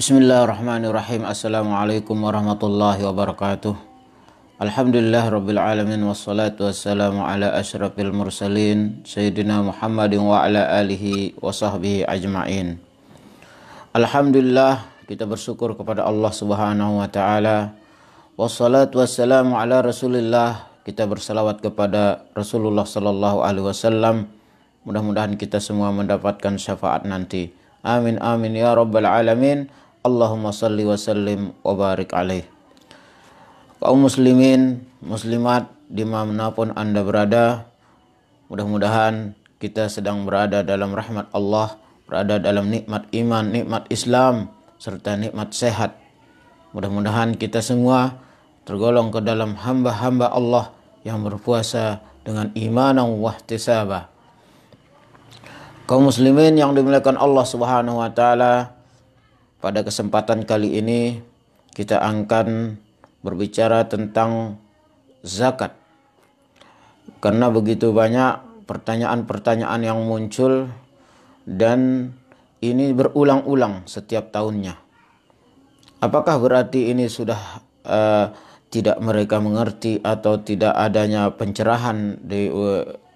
Bismillahirrahmanirrahim. Assalamualaikum warahmatullahi wabarakatuh. Alhamdulillah rabbil alamin, wassalatu wassalamu ala asyrafil mursalin Sayyidina Muhammadin wa ala alihi wa sahbihi ajma'in. Alhamdulillah, kita bersyukur kepada Allah subhanahu wa ta'ala. Wassalatu wassalamu ala rasulillah, kita bersalawat kepada Rasulullah sallallahu alaihi wasallam. Mudah-mudahan kita semua mendapatkan syafaat nanti. Amin amin ya rabbal alamin. Allahumma salli wa sallim wa barik alaih. Kaum muslimin, muslimat dimanapun Anda berada, mudah-mudahan kita sedang berada dalam rahmat Allah, berada dalam nikmat iman, nikmat Islam, serta nikmat sehat. Mudah-mudahan kita semua tergolong ke dalam hamba-hamba Allah yang berpuasa dengan imanan wa ihtisaba. Kaum muslimin yang dimuliakan Allah subhanahu wa ta'ala, pada kesempatan kali ini kita akan berbicara tentang zakat. Karena begitu banyak pertanyaan-pertanyaan yang muncul dan ini berulang-ulang setiap tahunnya. Apakah berarti ini sudah tidak mereka mengerti atau tidak adanya pencerahan di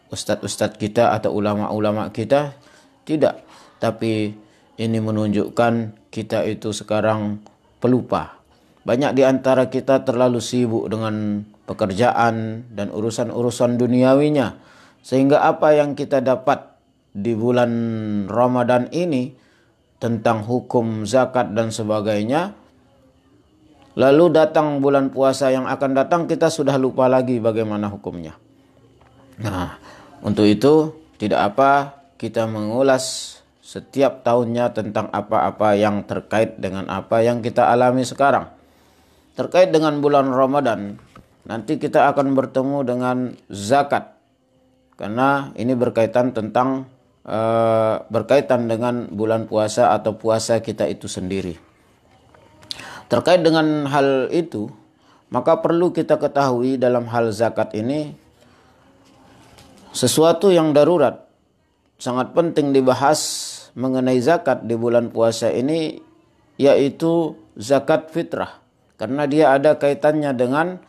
ustadz-ustadz kita atau ulama-ulama kita? Tidak, tapi ini menunjukkan kita itu sekarang pelupa. Banyak di antara kita terlalu sibuk dengan pekerjaan dan urusan-urusan duniawinya. Sehingga apa yang kita dapat di bulan Ramadan ini tentang hukum zakat dan sebagainya, lalu datang bulan puasa yang akan datang kita sudah lupa lagi bagaimana hukumnya. Nah, untuk itu tidak apa kita mengulas setiap tahunnya tentang apa-apa yang terkait dengan apa yang kita alami sekarang. Terkait dengan bulan Ramadan, nanti kita akan bertemu dengan zakat. Karena ini berkaitan dengan bulan puasa atau puasa kita itu sendiri. Terkait dengan hal itu, maka perlu kita ketahui dalam hal zakat ini sesuatu yang darurat. Sangat penting dibahas mengenai zakat di bulan puasa ini, yaitu zakat fitrah, karena dia ada kaitannya dengan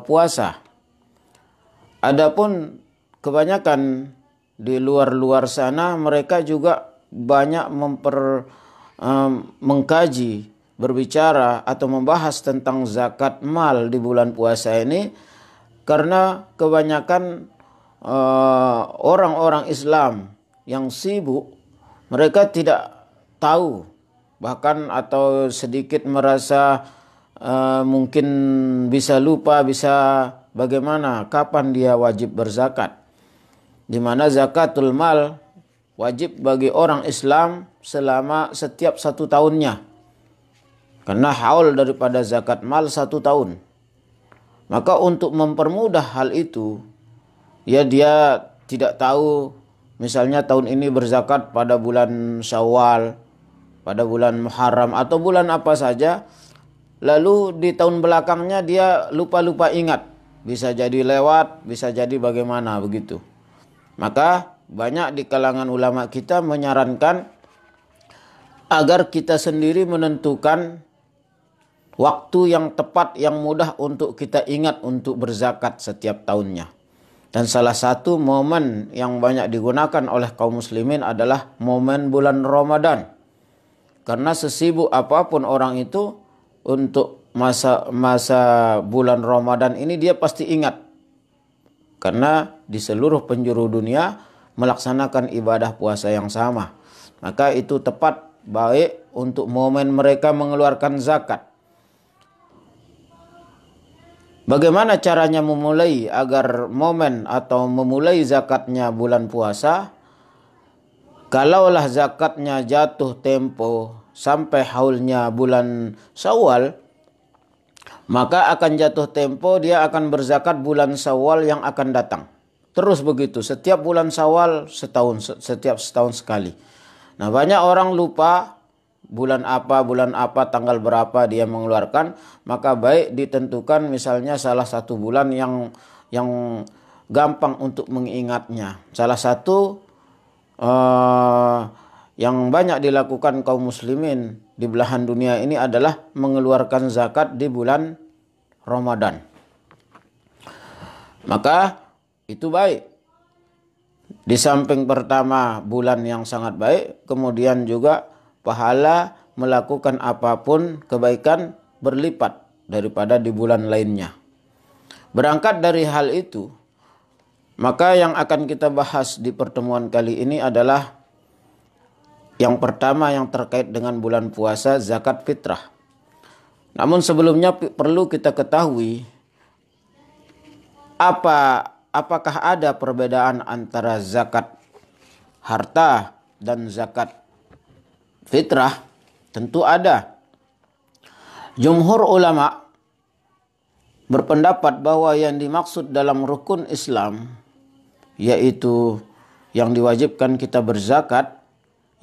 puasa. Adapun kebanyakan di luar sana mereka juga banyak mengkaji, berbicara atau membahas tentang zakat mal di bulan puasa ini, karena kebanyakan orang-orang Islam yang sibuk, mereka tidak tahu, bahkan atau sedikit merasa mungkin bisa lupa, bisa bagaimana, kapan dia wajib berzakat. Di mana zakatul mal wajib bagi orang Islam selama setiap 1 tahunnya. Karena haul daripada zakat mal 1 tahun. Maka untuk mempermudah hal itu, ya dia tidak tahu, misalnya tahun ini berzakat pada bulan Syawal, pada bulan Muharram atau bulan apa saja, lalu di tahun belakangnya dia lupa-lupa ingat, bisa jadi lewat, bisa jadi bagaimana begitu. Maka banyak di kalangan ulama kita menyarankan agar kita sendiri menentukan waktu yang tepat, yang mudah untuk kita ingat untuk berzakat setiap tahunnya. Dan salah satu momen yang banyak digunakan oleh kaum muslimin adalah momen bulan Ramadan. Karena sesibuk apapun orang itu, untuk masa bulan Ramadan ini dia pasti ingat. Karena di seluruh penjuru dunia melaksanakan ibadah puasa yang sama. Maka itu tepat, baik untuk momen mereka mengeluarkan zakat. Bagaimana caranya memulai agar momen atau memulai zakatnya bulan puasa? Kalaulah zakatnya jatuh tempo sampai haulnya bulan Syawal, maka akan jatuh tempo dia akan berzakat bulan Syawal yang akan datang. Terus begitu, setiap bulan Syawal setiap setahun sekali. Nah, banyak orang lupa bulan apa, tanggal berapa dia mengeluarkan. Maka baik ditentukan misalnya salah satu bulan yang gampang untuk mengingatnya. Salah satu yang banyak dilakukan kaum muslimin di belahan dunia ini adalah mengeluarkan zakat di bulan Ramadan. Maka itu baik. Di samping pertama bulan yang sangat baik, kemudian juga pahala melakukan apapun kebaikan berlipat daripada di bulan lainnya. Berangkat dari hal itu, maka yang akan kita bahas di pertemuan kali ini adalah yang pertama yang terkait dengan bulan puasa, zakat fitrah. Namun sebelumnya perlu kita ketahui apakah ada perbedaan antara zakat harta dan zakat fitrah? Tentu ada. Jumhur ulama berpendapat bahwa yang dimaksud dalam rukun Islam, yaitu yang diwajibkan kita berzakat,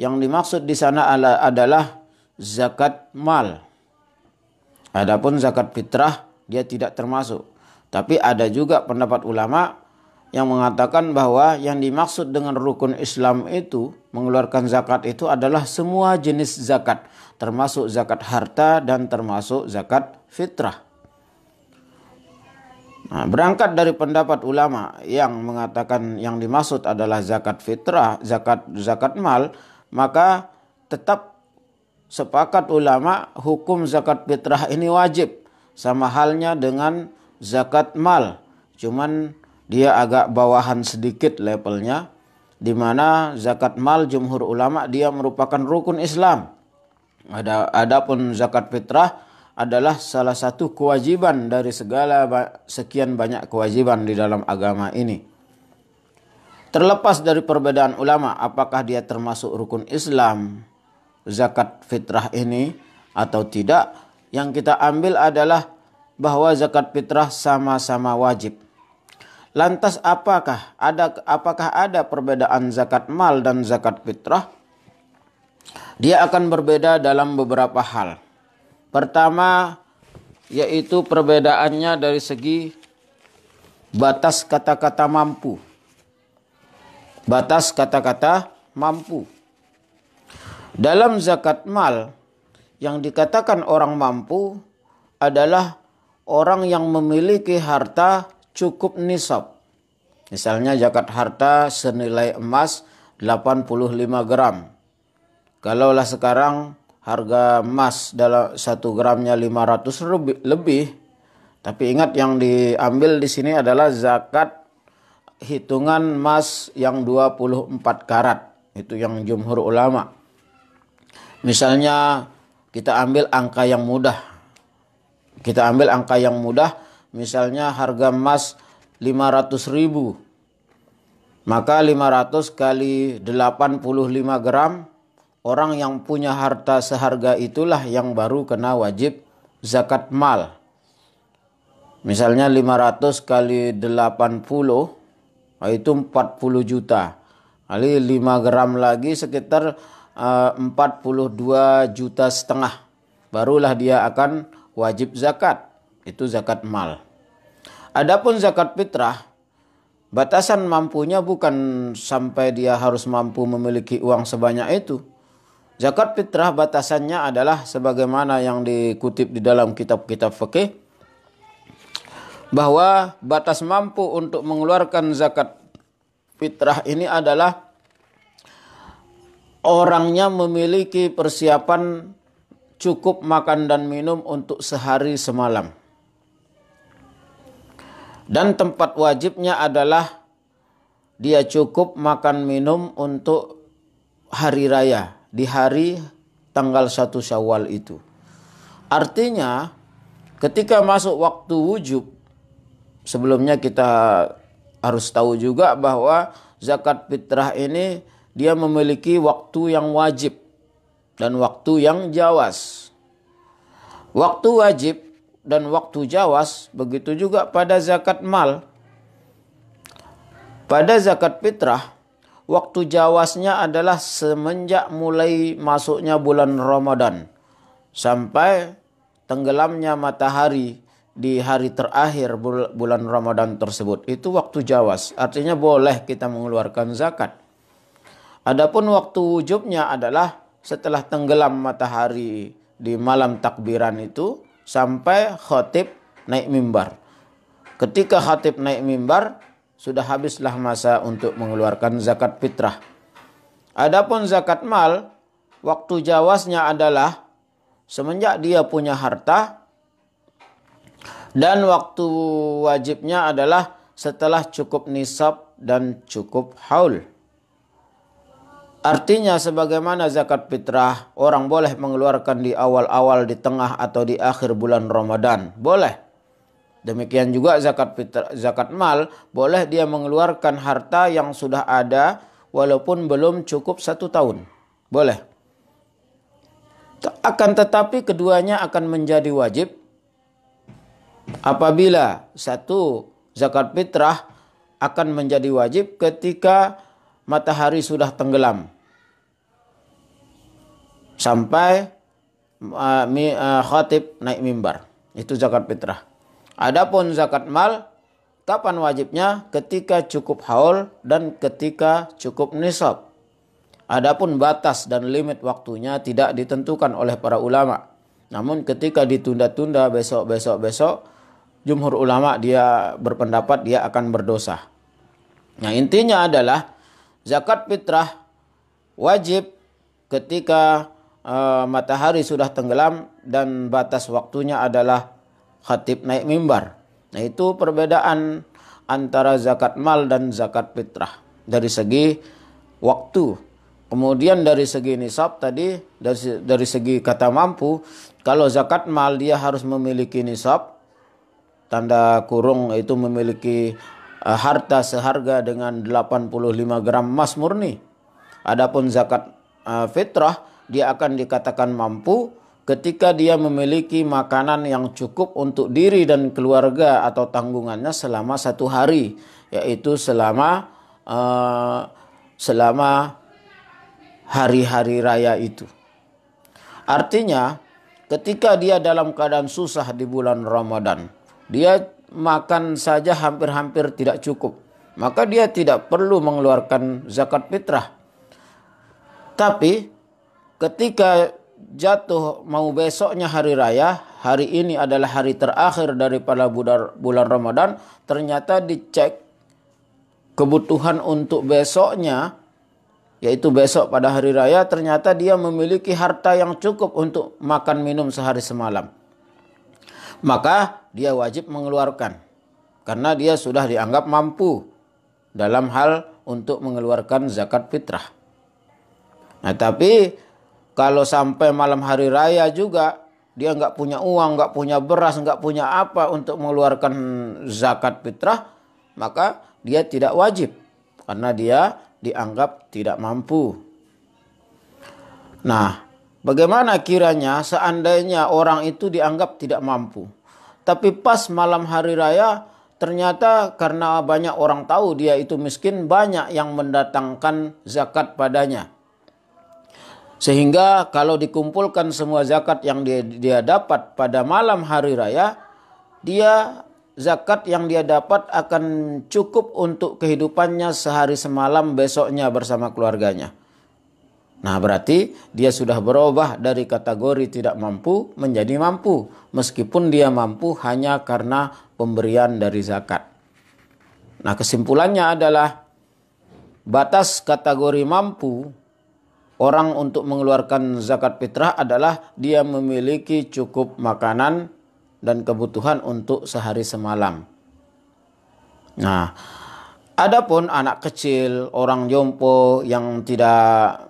yang dimaksud di sana adalah zakat mal. Adapun zakat fitrah dia tidak termasuk. Tapi ada juga pendapat ulama yang mengatakan bahwa yang dimaksud dengan rukun Islam itu, mengeluarkan zakat itu adalah semua jenis zakat, termasuk zakat harta dan termasuk zakat fitrah. Nah, berangkat dari pendapat ulama yang mengatakan yang dimaksud adalah zakat fitrah, zakat mal, maka tetap sepakat ulama hukum zakat fitrah ini wajib, sama halnya dengan zakat mal. Cuman dia agak bawahan sedikit levelnya, di mana zakat mal jumhur ulama dia merupakan rukun Islam. Adapun zakat fitrah adalah salah satu kewajiban dari sekian banyak kewajiban di dalam agama ini. Terlepas dari perbedaan ulama apakah dia termasuk rukun Islam zakat fitrah ini atau tidak, yang kita ambil adalah bahwa zakat fitrah sama-sama wajib. Lantas apakah ada perbedaan zakat mal dan zakat fitrah? Dia akan berbeda dalam beberapa hal. Pertama, yaitu perbedaannya dari segi batas kata-kata mampu. Batas kata-kata mampu. Dalam zakat mal, yang dikatakan orang mampu adalah orang yang memiliki harta cukup nisab. Misalnya zakat harta senilai emas 85 gram. Kalaulah sekarang harga emas dalam 1 gramnya 500 lebih. Tapi ingat yang diambil di sini adalah zakat hitungan emas yang 24 karat. Itu yang jumhur ulama. Misalnya kita ambil angka yang mudah. Misalnya harga emas 500.000. Maka 500 kali 85 gram, orang yang punya harta seharga itulah yang baru kena wajib zakat mal. Misalnya 500 kali 80 itu 40 juta. Kali 5 gram lagi sekitar 42,5 juta. Barulah dia akan wajib zakat. Itu zakat mal. Adapun zakat fitrah, batasan mampunya bukan sampai dia harus mampu memiliki uang sebanyak itu. Zakat fitrah batasannya adalah sebagaimana yang dikutip di dalam kitab-kitab fikih, bahwa batas mampu untuk mengeluarkan zakat fitrah ini adalah orangnya memiliki persiapan cukup makan dan minum untuk sehari semalam. Dan tempat wajibnya adalah dia cukup makan minum untuk hari raya, di hari tanggal 1 Syawal itu. Artinya ketika masuk waktu wujub, sebelumnya kita harus tahu juga bahwa zakat fitrah ini dia memiliki waktu yang wajib dan waktu yang jawaz. Waktu wajib dan waktu jawaz begitu juga pada zakat mal. Pada zakat fitrah, waktu jawaznya adalah semenjak mulai masuknya bulan Ramadan sampai tenggelamnya matahari di hari terakhir bulan Ramadan tersebut. Itu waktu jawaz. Artinya boleh kita mengeluarkan zakat. Adapun waktu wujubnya adalah setelah tenggelam matahari di malam takbiran itu sampai khatib naik mimbar. Ketika khatib naik mimbar, sudah habislah masa untuk mengeluarkan zakat fitrah. Adapun zakat mal, waktu jawaznya adalah semenjak dia punya harta, dan waktu wajibnya adalah setelah cukup nisab dan cukup haul. Artinya sebagaimana zakat fitrah orang boleh mengeluarkan di awal-awal, di tengah atau di akhir bulan Ramadan, boleh. Demikian juga zakat fitrah, zakat mal, boleh dia mengeluarkan harta yang sudah ada walaupun belum cukup 1 tahun. Boleh. Akan tetapi keduanya akan menjadi wajib apabila satu, zakat fitrah akan menjadi wajib ketika matahari sudah tenggelam sampai khatib naik mimbar. Itu zakat fitrah. Adapun zakat mal, kapan wajibnya? Ketika cukup haul dan ketika cukup nisab. Adapun batas dan limit waktunya tidak ditentukan oleh para ulama. Namun ketika ditunda-tunda besok, jumhur ulama dia berpendapat dia akan berdosa. Nah, intinya adalah zakat fitrah wajib ketika matahari sudah tenggelam dan batas waktunya adalah khatib naik mimbar. Nah, itu perbedaan antara zakat mal dan zakat fitrah dari segi waktu. Kemudian dari segi nisab tadi, dari segi kata mampu, kalau zakat mal dia harus memiliki nisab, tanda kurung itu memiliki harta seharga dengan 85 gram emas murni. Adapun zakat fitrah dia akan dikatakan mampu ketika dia memiliki makanan yang cukup untuk diri dan keluarga atau tanggungannya selama 1 hari, yaitu selama hari-hari raya itu. Artinya ketika dia dalam keadaan susah di bulan Ramadan, dia makan saja hampir-hampir tidak cukup, maka dia tidak perlu mengeluarkan zakat fitrah. Tapi ketika jatuh mau besoknya hari raya, hari ini adalah hari terakhir daripada bulan Ramadan, ternyata dicek kebutuhan untuk besoknya, yaitu besok pada hari raya, ternyata dia memiliki harta yang cukup untuk makan minum sehari semalam. Maka dia wajib mengeluarkan, karena dia sudah dianggap mampu dalam hal untuk mengeluarkan zakat fitrah. Nah, tapi kalau sampai malam hari raya juga dia nggak punya uang, nggak punya beras, nggak punya apa untuk mengeluarkan zakat fitrah, maka dia tidak wajib karena dia dianggap tidak mampu. Nah, bagaimana kiranya seandainya orang itu dianggap tidak mampu, tapi pas malam hari raya ternyata karena banyak orang tahu dia itu miskin, banyak yang mendatangkan zakat padanya. Sehingga kalau dikumpulkan semua zakat yang dia dapat pada malam hari raya, zakat yang dia dapat akan cukup untuk kehidupannya sehari semalam besoknya bersama keluarganya. Nah, berarti dia sudah berubah dari kategori tidak mampu menjadi mampu, meskipun dia mampu hanya karena pemberian dari zakat. Nah, kesimpulannya adalah batas kategori mampu orang untuk mengeluarkan zakat fitrah adalah dia memiliki cukup makanan dan kebutuhan untuk sehari semalam. Nah, adapun anak kecil, orang jompo yang tidak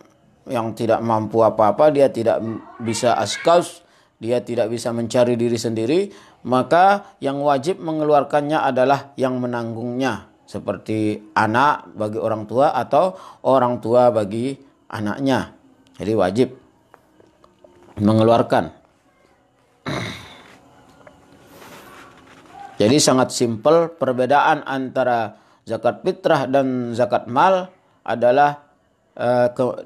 mampu apa-apa, dia tidak bisa askas, dia tidak bisa mencari diri sendiri, maka yang wajib mengeluarkannya adalah yang menanggungnya, seperti anak bagi orang tua atau orang tua bagi anaknya. Jadi wajib mengeluarkan. Jadi sangat simpel perbedaan antara zakat fitrah dan zakat mal adalah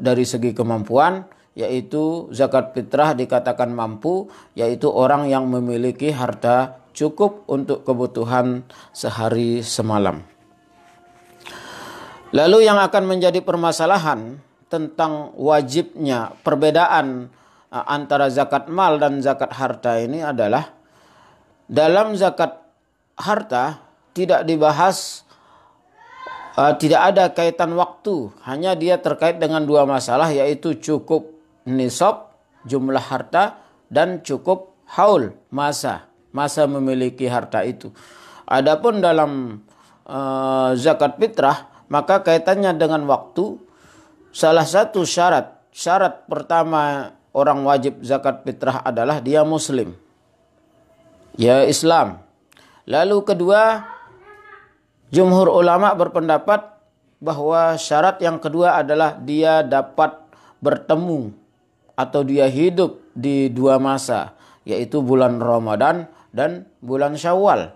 dari segi kemampuan, yaitu zakat fitrah dikatakan mampu, yaitu orang yang memiliki harta cukup untuk kebutuhan sehari semalam. Lalu yang akan menjadi permasalahan tentang wajibnya perbedaan antara zakat mal dan zakat harta ini adalah dalam zakat harta tidak dibahas, tidak ada kaitan waktu, hanya dia terkait dengan dua masalah, yaitu cukup nisab jumlah harta dan cukup haul masa memiliki harta itu. Adapun dalam zakat fitrah maka kaitannya dengan waktu. Salah satu syarat pertama orang wajib zakat fitrah adalah dia muslim, ya Islam. Lalu kedua, jumhur ulama berpendapat bahwa syarat yang kedua adalah dia dapat bertemu atau dia hidup di dua masa, yaitu bulan Ramadan dan bulan Syawal.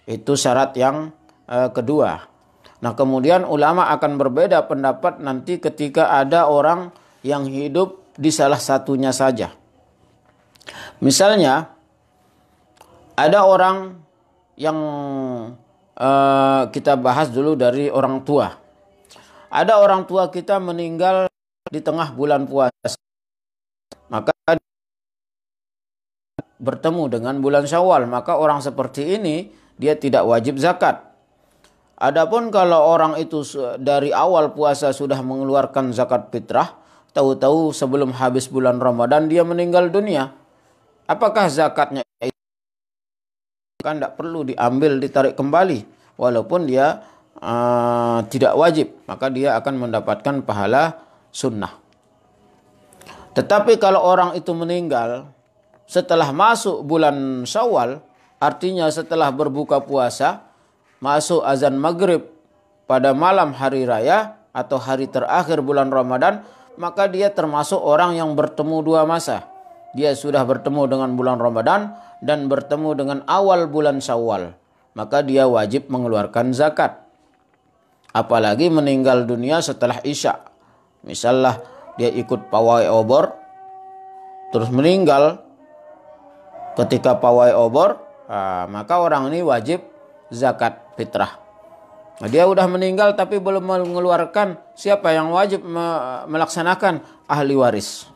Itu syarat yang kedua. Nah, kemudian ulama akan berbeda pendapat nanti ketika ada orang yang hidup di salah satunya saja. Misalnya ada orang yang kita bahas dulu dari orang tua. Ada orang tua kita meninggal di tengah bulan puasa, maka bertemu dengan bulan Syawal, maka orang seperti ini dia tidak wajib zakat. Adapun kalau orang itu dari awal puasa sudah mengeluarkan zakat fitrah, tahu-tahu sebelum habis bulan Ramadan dia meninggal dunia, apakah zakatnya itu kan tidak perlu diambil, ditarik kembali, walaupun dia tidak wajib, maka dia akan mendapatkan pahala sunnah. Tetapi kalau orang itu meninggal setelah masuk bulan Syawal, artinya setelah berbuka puasa, masuk azan maghrib pada malam hari raya atau hari terakhir bulan Ramadan, maka dia termasuk orang yang bertemu dua masa. Dia sudah bertemu dengan bulan Ramadan dan bertemu dengan awal bulan Syawal, maka dia wajib mengeluarkan zakat. Apalagi meninggal dunia setelah Isya. Misalnya dia ikut pawai obor terus meninggal ketika pawai obor, maka orang ini wajib zakat fitrah. Nah, dia udah meninggal tapi belum mengeluarkan, siapa yang wajib melaksanakan? Ahli waris.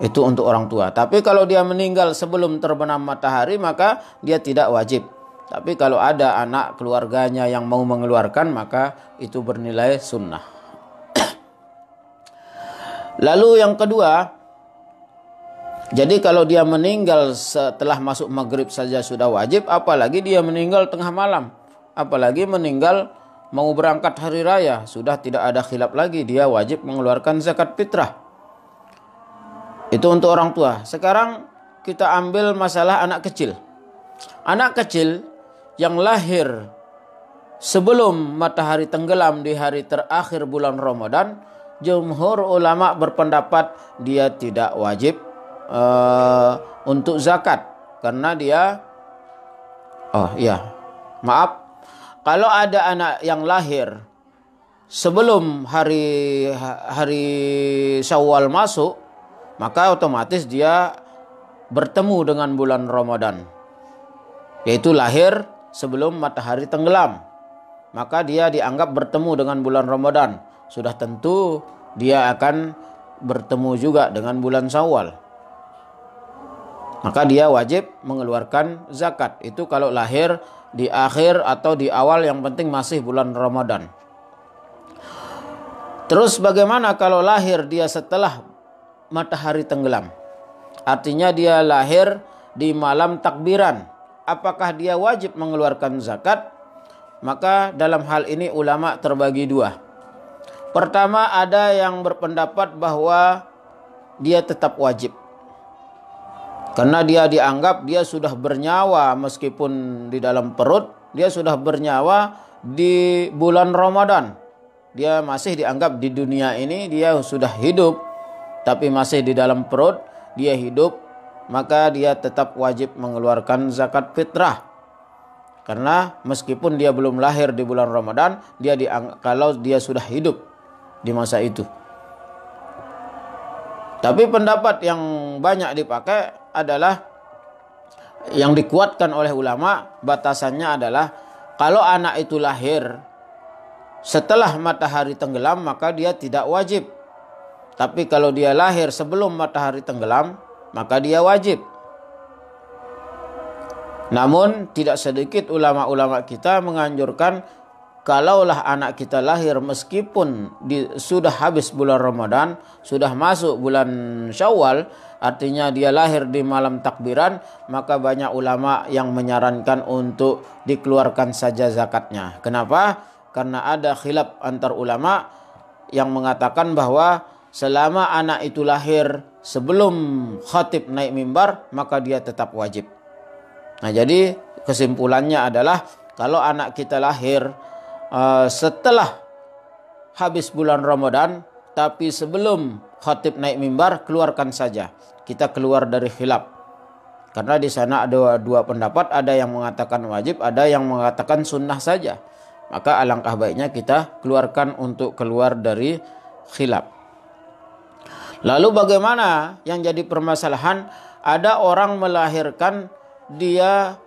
Itu untuk orang tua. Tapi kalau dia meninggal sebelum terbenam matahari, maka dia tidak wajib. Tapi kalau ada anak keluarganya yang mau mengeluarkan, maka itu bernilai sunnah. Lalu yang kedua, jadi kalau dia meninggal setelah masuk maghrib saja sudah wajib, apalagi dia meninggal tengah malam, apalagi meninggal mau berangkat hari raya, sudah tidak ada khilaf lagi, dia wajib mengeluarkan zakat fitrah. Itu untuk orang tua. Sekarang kita ambil masalah anak kecil. Anak kecil yang lahir sebelum matahari tenggelam di hari terakhir bulan Ramadan, jumhur ulama berpendapat dia tidak wajib untuk zakat, karena dia kalau ada anak yang lahir sebelum hari Syawal masuk, maka otomatis dia bertemu dengan bulan Ramadan, yaitu lahir sebelum matahari tenggelam, maka dia dianggap bertemu dengan bulan Ramadan. Sudah tentu dia akan bertemu juga dengan bulan Syawal, maka dia wajib mengeluarkan zakat. Itu kalau lahir di akhir atau di awal, yang penting masih bulan Ramadan. Terus bagaimana kalau lahir dia setelah matahari tenggelam? Artinya dia lahir di malam takbiran. Apakah dia wajib mengeluarkan zakat? Maka dalam hal ini ulama terbagi dua. Pertama, ada yang berpendapat bahwa dia tetap wajib, karena dia dianggap dia sudah bernyawa, meskipun di dalam perut, dia sudah bernyawa di bulan Ramadan. Dia masih dianggap di dunia ini, dia sudah hidup, tapi masih di dalam perut, dia hidup, maka dia tetap wajib mengeluarkan zakat fitrah. Karena meskipun dia belum lahir di bulan Ramadan, dia dianggap, kalau dia sudah hidup di masa itu. Tapi pendapat yang banyak dipakai adalah, yang dikuatkan oleh ulama, batasannya adalah kalau anak itu lahir setelah matahari tenggelam maka dia tidak wajib. Tapi kalau dia lahir sebelum matahari tenggelam maka dia wajib. Namun tidak sedikit ulama-ulama kita menganjurkan kalaulah anak kita lahir meskipun sudah habis bulan Ramadan, sudah masuk bulan Syawal, artinya dia lahir di malam takbiran, maka banyak ulama yang menyarankan untuk dikeluarkan saja zakatnya. Kenapa? Karena ada khilaf antar ulama yang mengatakan bahwa selama anak itu lahir sebelum khatib naik mimbar, maka dia tetap wajib. Nah, jadi kesimpulannya adalah kalau anak kita lahir setelah habis bulan Ramadan tapi sebelum khatib naik mimbar, keluarkan saja. Kita keluar dari khilaf. Karena di sana ada dua pendapat, ada yang mengatakan wajib, ada yang mengatakan sunnah saja. Maka alangkah baiknya kita keluarkan untuk keluar dari khilaf. Lalu bagaimana yang jadi permasalahan? Ada orang melahirkan, dia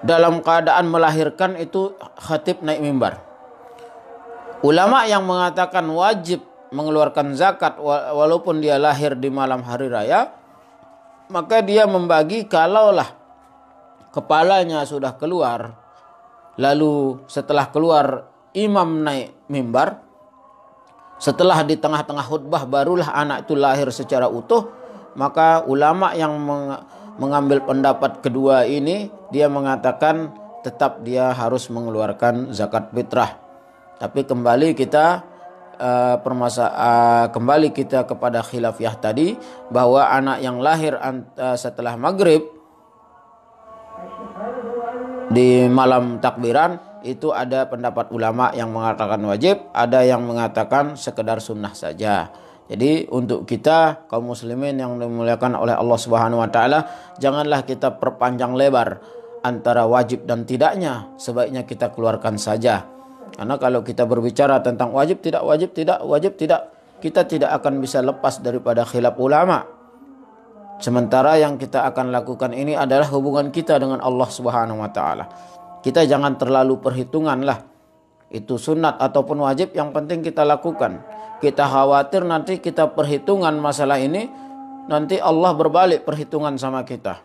dalam keadaan melahirkan itu khatib naik mimbar. Ulama yang mengatakan wajib mengeluarkan zakat walaupun dia lahir di malam hari raya, maka dia membagi kalaulah kepalanya sudah keluar, lalu setelah keluar imam naik mimbar, setelah di tengah-tengah khutbah barulah anak itu lahir secara utuh, maka ulama yang mengambil pendapat kedua ini, dia mengatakan tetap dia harus mengeluarkan zakat fitrah. Tapi kembali kita kembali kita kepada khilafiyah tadi, bahwa anak yang lahir setelah maghrib di malam takbiran itu ada pendapat ulama yang mengatakan wajib, ada yang mengatakan sekedar sunnah saja. Jadi untuk kita kaum muslimin yang dimuliakan oleh Allah Subhanahu wa taala, janganlah kita perpanjang lebar antara wajib dan tidaknya. Sebaiknya kita keluarkan saja. Karena kalau kita berbicara tentang wajib tidak, kita tidak akan bisa lepas daripada khilaf ulama. Sementara yang kita akan lakukan ini adalah hubungan kita dengan Allah Subhanahu wa taala. Kita jangan terlalu perhitungan lah. Itu sunat ataupun wajib, yang penting kita lakukan. Kita khawatir nanti kita perhitungan masalah ini, nanti Allah berbalik perhitungan sama kita.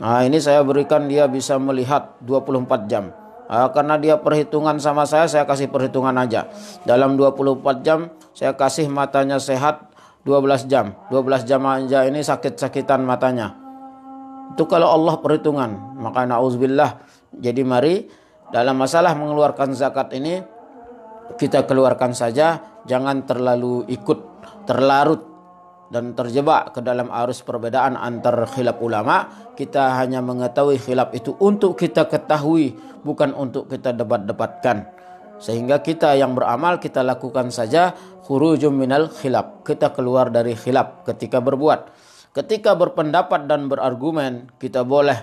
Nah, ini saya berikan dia bisa melihat 24 jam. Karena dia perhitungan sama saya kasih perhitungan aja. Dalam 24 jam saya kasih matanya sehat 12 jam. 12 jam aja ini sakit-sakitan matanya. Itu kalau Allah perhitungan. Maka na'udzubillah. Jadi mari dalam masalah mengeluarkan zakat ini kita keluarkan saja, jangan terlalu terlarut dan terjebak ke dalam arus perbedaan antar khilaf ulama. Kita hanya mengetahui khilaf itu untuk kita ketahui, bukan untuk kita debat-debatkan. Sehingga kita yang beramal kita lakukan saja khurujum minal khilaf. Kita keluar dari khilaf ketika berbuat. Ketika berpendapat dan berargumen, kita boleh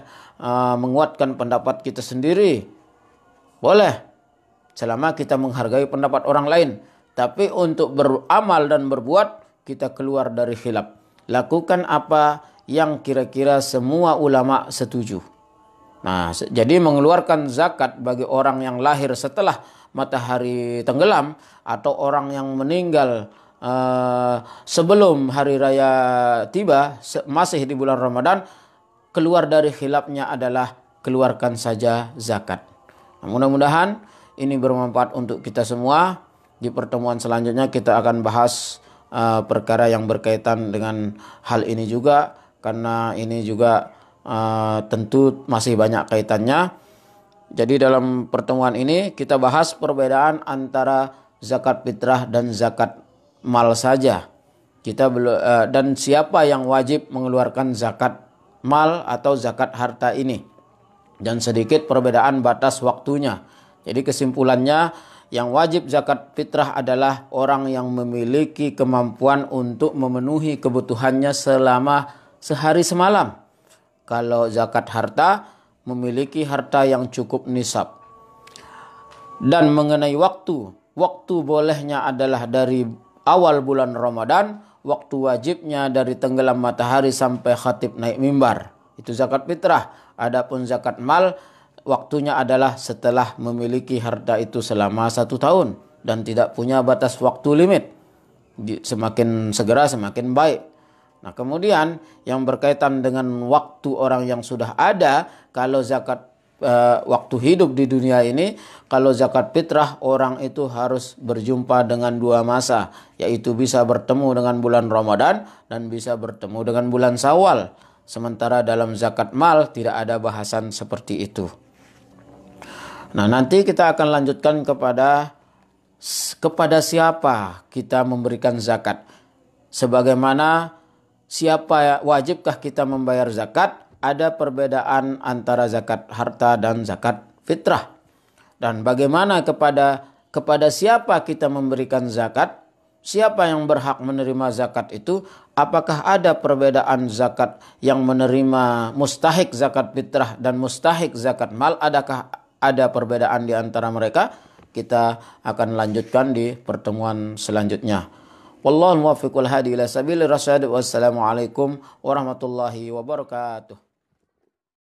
menguatkan pendapat kita sendiri. Boleh, selama kita menghargai pendapat orang lain. Tapi untuk beramal dan berbuat, kita keluar dari khilaf. Lakukan apa yang kira-kira semua ulama setuju. Nah, jadi mengeluarkan zakat bagi orang yang lahir setelah matahari tenggelam, atau orang yang meninggal sebelum hari raya tiba, masih di bulan Ramadan, keluar dari khilafnya adalah keluarkan saja zakat. Nah, mudah-mudahan ini bermanfaat untuk kita semua. Di pertemuan selanjutnya kita akan bahas perkara yang berkaitan dengan hal ini juga, karena ini juga tentu masih banyak kaitannya. Jadi dalam pertemuan ini kita bahas perbedaan antara zakat fitrah dan zakat mal saja. Dan siapa yang wajib mengeluarkan zakat mal atau zakat harta ini. Dan sedikit perbedaan batas waktunya. Jadi kesimpulannya, yang wajib zakat fitrah adalah orang yang memiliki kemampuan untuk memenuhi kebutuhannya selama sehari semalam. Kalau zakat harta, memiliki harta yang cukup nisab. Dan mengenai waktu bolehnya adalah dari awal bulan Ramadan, waktu wajibnya dari tenggelam matahari sampai khatib naik mimbar. Itu zakat fitrah. Adapun zakat mal, waktunya adalah setelah memiliki harta itu selama 1 tahun dan tidak punya batas waktu limit. Semakin segera semakin baik. Nah, kemudian yang berkaitan dengan waktu orang yang sudah ada, kalau zakat waktu hidup di dunia ini, kalau zakat fitrah orang itu harus berjumpa dengan 2 masa, yaitu bisa bertemu dengan bulan Ramadan dan bisa bertemu dengan bulan Syawal. Sementara dalam zakat mal tidak ada bahasan seperti itu. Nah, nanti kita akan lanjutkan kepada siapa kita memberikan zakat. Sebagaimana siapa wajibkah kita membayar zakat? Ada perbedaan antara zakat harta dan zakat fitrah. Dan bagaimana kepada siapa kita memberikan zakat? Siapa yang berhak menerima zakat itu? Apakah ada perbedaan zakat yang menerima mustahik zakat fitrah dan mustahik zakat mal? Adakah ada perbedaan di antara mereka? Kita akan lanjutkan di pertemuan selanjutnya. Wallahu muwaffiq wal hadi ila sabilir rasyad. Wassalamualaikum warahmatullahi wabarakatuh.